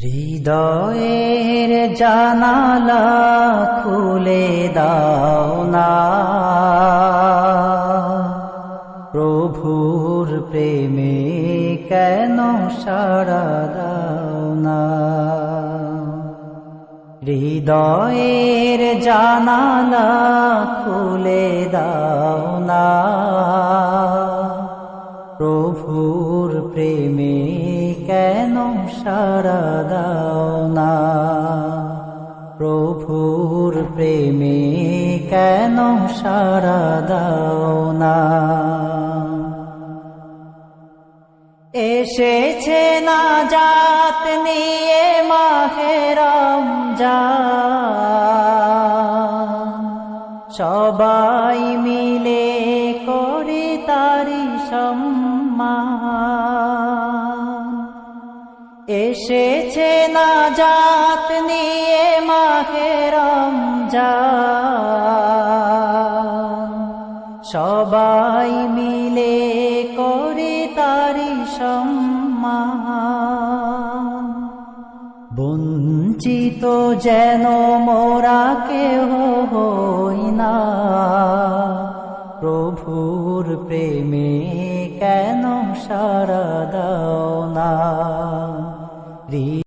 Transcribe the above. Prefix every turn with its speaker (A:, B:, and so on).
A: হৃদয়ের জানালা খুলে দাও না, প্রভুর প্রেমে কেন সাড়া দাও না। হৃদয়ের জানালা খুলে দাও না, প্রভুর প্রেমে কেন সাড়া দাও না। প্রভুর প্রেমে কেন সাড়া দাও না। এসেছে নাজাত নিয়ে মাহে রমজান, সবাই মিলে করি তারি সম্মান। এসেছে নাজাত নিয়ে মাহে রমজান, সবাই মিলে করি তারি সম্মান। বঞ্চিত যেন মোরা কেহ হই না, প্রভুর প্রেমে কেন সাড়া দাও না।